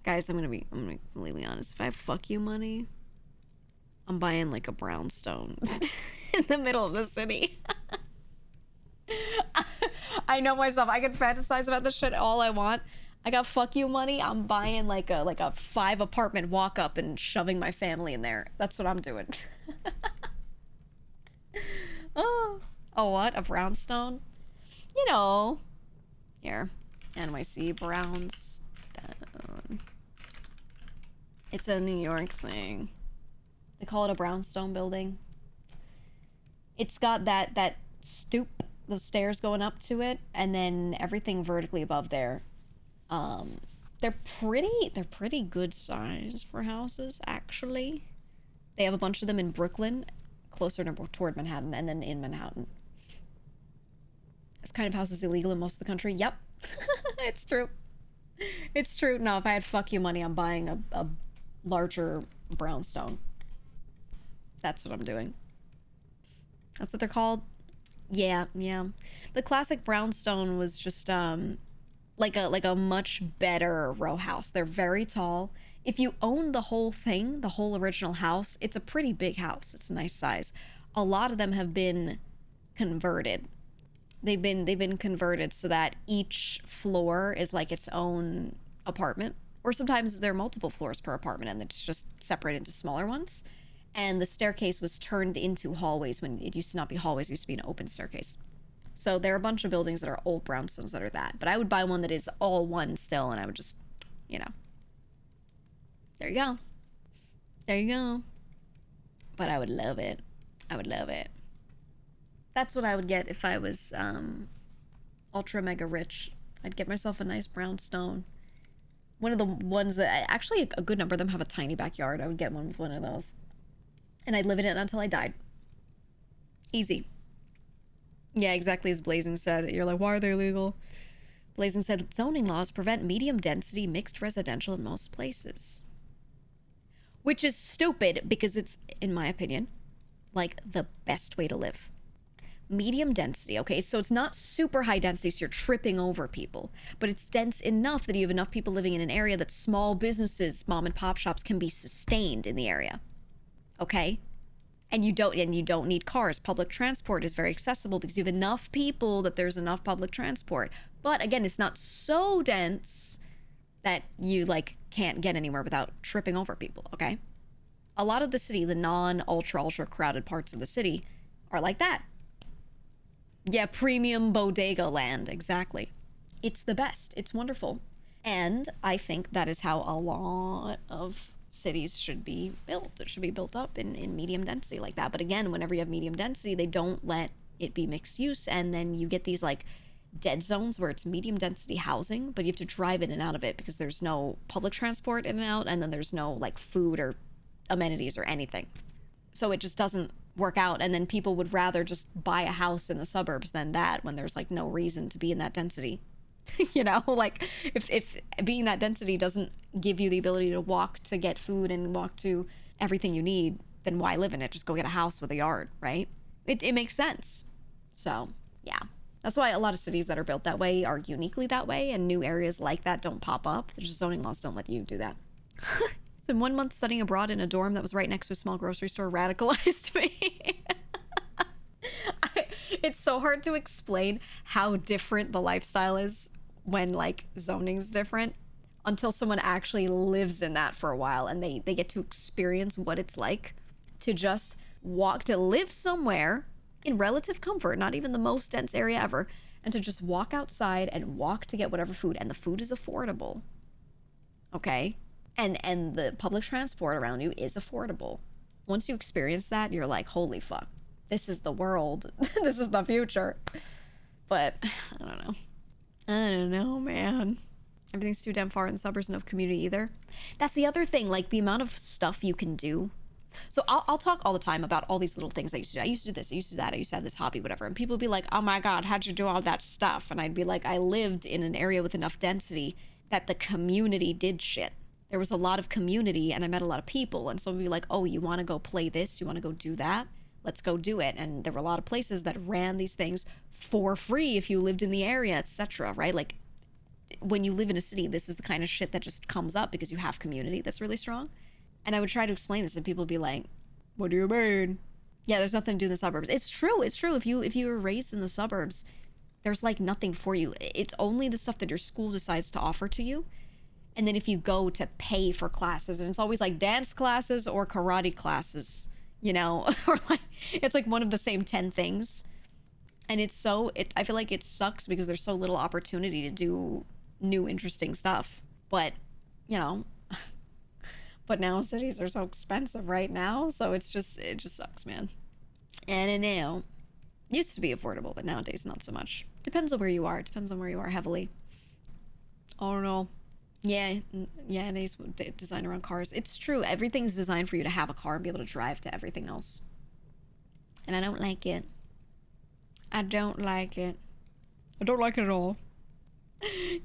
Guys, I'm gonna be completely honest. If I have fuck you money, I'm buying like a brownstone in the middle of the city. I know myself. I can fantasize about this shit all I want. I got fuck you money. I'm buying like a 5 apartment walk up and shoving my family in there. That's what I'm doing. Oh, what? A brownstone? You know. Here. NYC brownstone. It's a New York thing. They call it a brownstone building. It's got that stoop, those stairs going up to it, and then everything vertically above there. They're pretty good size for houses, actually. They have a bunch of them in Brooklyn, closer toward Manhattan, and then in Manhattan. This kind of house is illegal in most of the country. Yep. It's true. It's true. No, if I had fuck you money, I'm buying a larger brownstone. That's what I'm doing. That's what they're called? Yeah. The classic brownstone was just like a much better row house. They're very tall. If you own the whole thing, the whole original house, it's a pretty big house. It's a nice size. A lot of them have been converted. They've been converted so that each floor is like its own apartment. Or sometimes there are multiple floors per apartment and it's just separated into smaller ones. And the staircase was turned into hallways when it used to not be hallways, it used to be an open staircase. So there are a bunch of buildings that are old brownstones that are that. But I would buy one that is all one still, and I would just, you know. There you go. There you go. But I would love it. I would love it. That's what I would get if I was ultra mega rich. I'd get myself a nice brownstone. One of the ones that, actually a good number of them have a tiny backyard. I would get one with one of those. And I'd live in it until I died. Easy. Yeah, exactly as Blazing said. You're like, why are they illegal? Blazing said, zoning laws prevent medium density mixed residential in most places. Which is stupid because it's, in my opinion, like the best way to live. Medium density, okay? So it's not super high density, so you're tripping over people. But it's dense enough that you have enough people living in an area that small businesses, mom and pop shops can be sustained in the area. Okay? And you don't need cars. Public transport is very accessible because you have enough people that there's enough public transport. But again, it's not so dense that you like can't get anywhere without tripping over people, okay? A lot of the city, the non-ultra crowded parts of the city are like that. Yeah, premium bodega land, exactly. It's the best. It's wonderful. And I think that is how a lot of cities should be built. It should be built up in medium density like that. But again, whenever you have medium density, they don't let it be mixed use. And then you get these like dead zones where it's medium density housing, but you have to drive in and out of it because there's no public transport in and out. And then there's no like food or amenities or anything. So it just doesn't work out. And then people would rather just buy a house in the suburbs than that when there's like no reason to be in that density. You know, like if being that density doesn't give you the ability to walk to get food and walk to everything you need, then why live in it? Just go get a house with a yard, right? It makes sense. So yeah, that's why a lot of cities that are built that way are uniquely that way, and new areas like that don't pop up. There's just zoning laws don't let you do that. So 1 month studying abroad in a dorm that was right next to a small grocery store radicalized me. It's so hard to explain how different the lifestyle is when like zoning's different until someone actually lives in that for a while and they get to experience what it's like to just to live somewhere in relative comfort, not even the most dense area ever, and to just walk outside and walk to get whatever food, and the food is affordable. Okay? And the public transport around you is affordable. Once you experience that, you're like, holy fuck. This is the world. This is the future. But I don't know, man. Everything's too damn far in the suburbs, no community either. That's the other thing, like the amount of stuff you can do. So I'll talk all the time about all these little things I used to do. I used to do this, I used to do that, I used to have this hobby, whatever. And people would be like, oh my God, how'd you do all that stuff? And I'd be like, I lived in an area with enough density that the community did shit. There was a lot of community and I met a lot of people. And so we'd be like, oh, you want to go play this? You want to go do that? Let's go do it. And there were a lot of places that ran these things for free if you lived in the area, etc. Right? Like when you live in a city, this is the kind of shit that just comes up because you have community that's really strong. And I would try to explain this and people would be like, what do you mean? Yeah, there's nothing to do in the suburbs. It's true. It's true. If you were raised in the suburbs, there's like nothing for you. It's only the stuff that your school decides to offer to you. And then if you go to pay for classes, and it's always like dance classes or karate classes, you know, or like, it's like one of the same 10 things. And I feel like it sucks because there's so little opportunity to do new, interesting stuff. But, you know, but now cities are so expensive right now. So it just sucks, man. And it now used to be affordable, but nowadays not so much. Depends on where you are. It depends on where you are heavily. I don't know. Yeah, and he's designed around cars. It's true. Everything's designed for you to have a car and be able to drive to everything else. And I don't like it. I don't like it. I don't like it at all.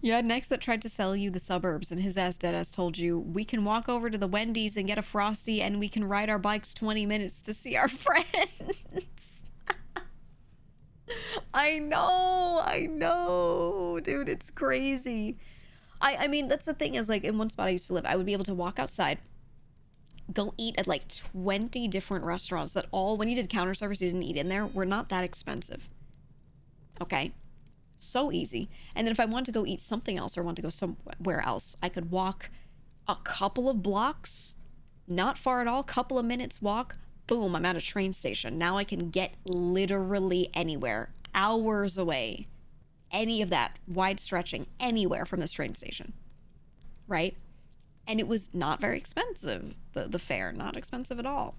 You had an ex that tried to sell you the suburbs, and his ass deadass told you, we can walk over to the Wendy's and get a Frosty, and we can ride our bikes 20 minutes to see our friends. I know, dude, it's crazy. I mean, that's the thing is, like, in one spot I used to live, I would be able to walk outside, go eat at like 20 different restaurants that all, when you did counter service, you didn't eat in there, were not that expensive. Okay? So easy. And then if I wanted to go eat something else or want to go somewhere else, I could walk a couple of blocks, not far at all, couple of minutes walk, boom, I'm at a train station. Now I can get literally anywhere, hours away. Any of that, wide stretching, anywhere from this train station, right? And it was not very expensive, the fare, not expensive at all.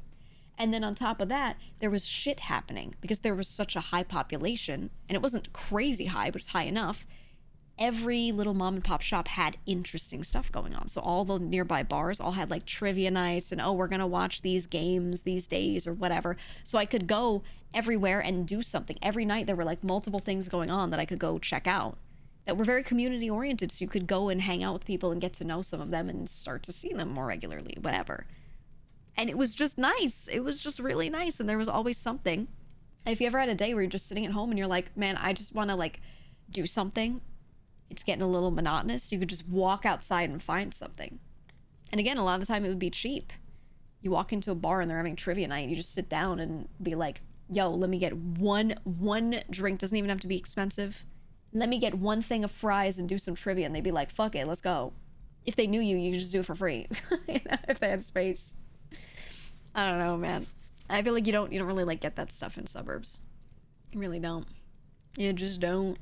And then on top of that, there was shit happening because there was such a high population, and it wasn't crazy high, but it's high enough. Every little mom and pop shop had interesting stuff going on. So all the nearby bars all had like trivia nights and, oh, we're going to watch these games these days or whatever. So I could go everywhere and do something. Every night there were like multiple things going on that I could go check out that were very community oriented. So you could go and hang out with people and get to know some of them and start to see them more regularly, whatever. And it was just nice. It was just really nice. And there was always something. And if you ever had a day where you're just sitting at home and you're like, man, I just want to like do something. It's getting a little monotonous. You could just walk outside and find something. And again, a lot of the time it would be cheap. You walk into a bar and they're having trivia night. You just sit down and be like, yo, let me get one drink. Doesn't even have to be expensive. Let me get one thing of fries and do some trivia. And they'd be like, fuck it, let's go. If they knew you, you could just do it for free. You know, if they had space. I don't know, man. I feel like you don't really like get that stuff in suburbs. You really don't. You just don't.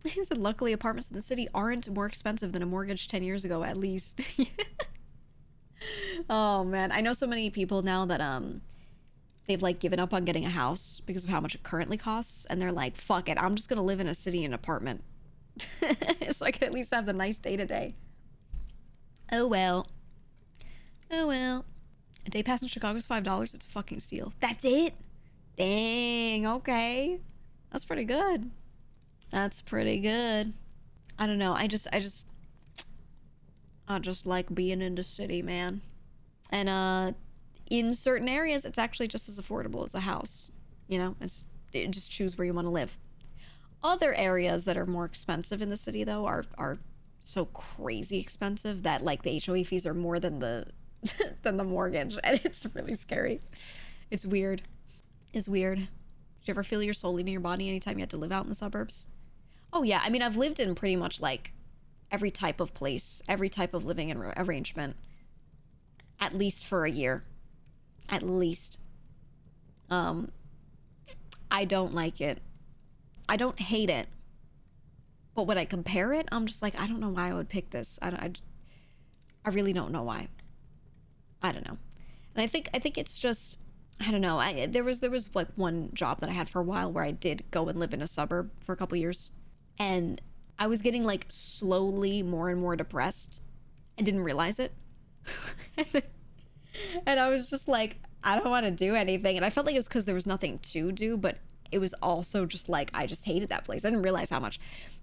He said, luckily apartments in the city aren't more expensive than a mortgage 10 years ago, at least. Oh, man. I know so many people now that, they've, like, given up on getting a house because of how much it currently costs. And they're like, fuck it. I'm just going to live in a city in an apartment. So I can at least have the nice day-to-day. Oh, well. Oh, well. A day pass in Chicago is $5. It's a fucking steal. That's it? Dang. Okay. That's pretty good. That's pretty good. I don't know. I just like being in the city, man. And in certain areas, it's actually just as affordable as a house. You know, just choose where you want to live. Other areas that are more expensive in the city, though, are so crazy expensive that like the HOA fees are more than the than the mortgage, and it's really scary. It's weird. It's weird. Did you ever feel your soul leaving your body anytime you had to live out in the suburbs? Oh, yeah. I mean, I've lived in pretty much, like, every type of place, every type of living arrangement, at least for a year. At least. I don't like it. I don't hate it. But when I compare it, I'm just like, I don't know why I would pick this. I really don't know why. I don't know. And I think it's just, I don't know. There was like one job that I had for a while where I did go and live in a suburb for a couple years. And I was getting like slowly more and more depressed. I didn't realize it. And I was just like, I don't want to do anything. And I felt like it was because there was nothing to do, but it was also just like, I just hated that place. I didn't realize how much.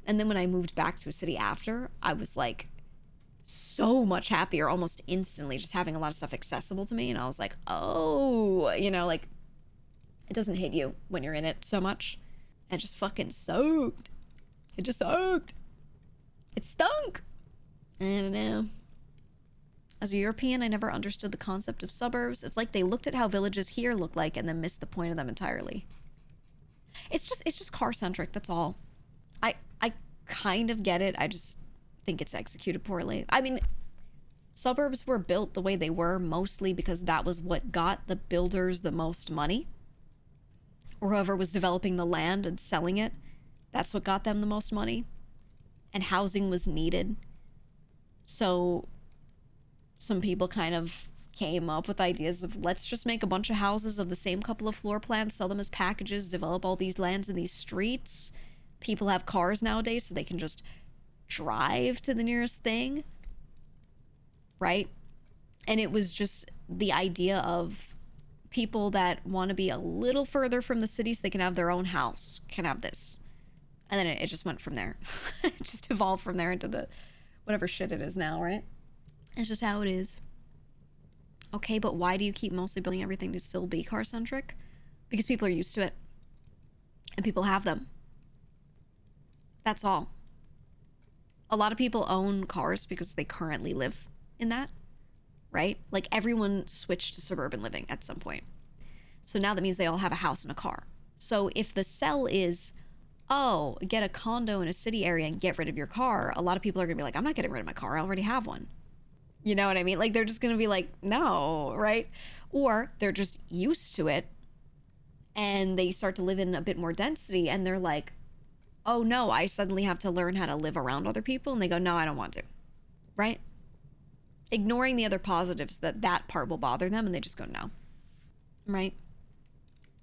And then when I moved back to a city after, I was like so much happier almost instantly, just having a lot of stuff accessible to me. And I was like, oh, you know, like it doesn't hit you when you're in it so much. And it just fucking soaked. It just soaked. It stunk. I don't know. As a European, I never understood the concept of suburbs. It's like they looked at how villages here look like and then missed the point of them entirely. It's just car-centric, that's all. I kind of get it. I just think it's executed poorly. I mean, suburbs were built the way they were mostly because that was what got the builders the most money. Or whoever was developing the land and selling it, that's what got them the most money. And housing was needed. So some people kind of came up with ideas of, let's just make a bunch of houses of the same couple of floor plans, sell them as packages, develop all these lands and these streets. People have cars nowadays, so they can just drive to the nearest thing, right? And it was just the idea of people that want to be a little further from the city so they can have their own house, can have this. And then it just went from there. It just evolved from there into the whatever shit it is now, right? It's just how it is. Okay, but why do you keep mostly building everything to still be car-centric? Because people are used to it. And people have them. That's all. A lot of people own cars because they currently live in that, right? Like, everyone switched to suburban living at some point. So now that means they all have a house and a car. So if the sell is, oh, get a condo in a city area and get rid of your car, a lot of people are going to be like, I'm not getting rid of my car. I already have one. You know what I mean? Like, they're just going to be like, no, right? Or they're just used to it and they start to live in a bit more density and they're like, oh no, I suddenly have to learn how to live around other people. And they go, no, I don't want to. Right? Ignoring the other positives that part will bother them and they just go, no. Right?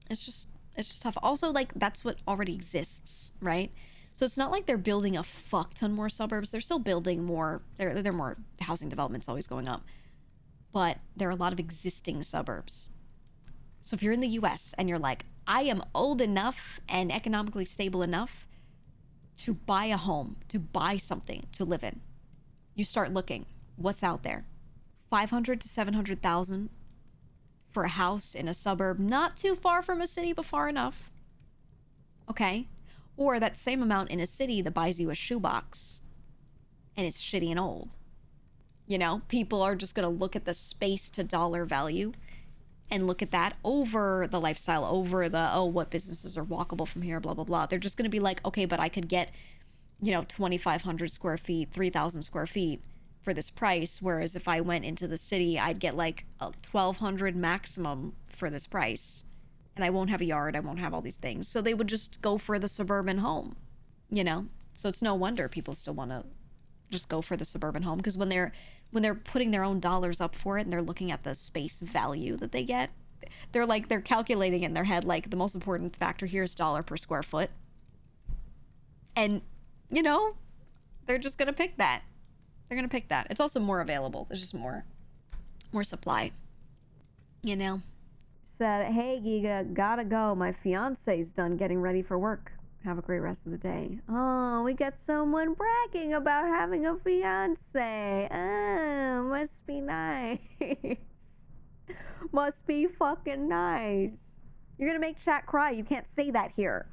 It's just tough. Also, like, that's what already exists, right? So it's not like they're building a fuck ton more suburbs. They're still building more. There are more housing developments always going up. But there are a lot of existing suburbs. So if you're in the US and you're like, I am old enough and economically stable enough to buy a home, to buy something to live in, you start looking. What's out there? 500 to 700,000 for a house in a suburb, not too far from a city, but far enough. Okay. Or that same amount in a city that buys you a shoebox and it's shitty and old. You know, people are just going to look at the space to dollar value and look at that over the lifestyle, over the, oh, what businesses are walkable from here, blah, blah, blah. They're just going to be like, okay, but I could get, 2,500 square feet, 3,000 square feet for this price. Whereas if I went into the city, I'd get like a 1,200 maximum for this price. And I won't have a yard. I won't have all these things. So they would just go for the suburban home, So it's no wonder people still want to just go for the suburban home. Because when they're putting their own dollars up for it and they're looking at the space value that they get, they're calculating in their head, like, the most important factor here is dollar per square foot. And, they're just going to pick that. They're going to pick that. It's also more available. There's just more supply, Said, hey, GEEGA, gotta go. My fiance's done getting ready for work. Have a great rest of the day. Oh, we got someone bragging about having a fiance. Oh, must be nice. Must be fucking nice. You're gonna make chat cry. You can't say that here.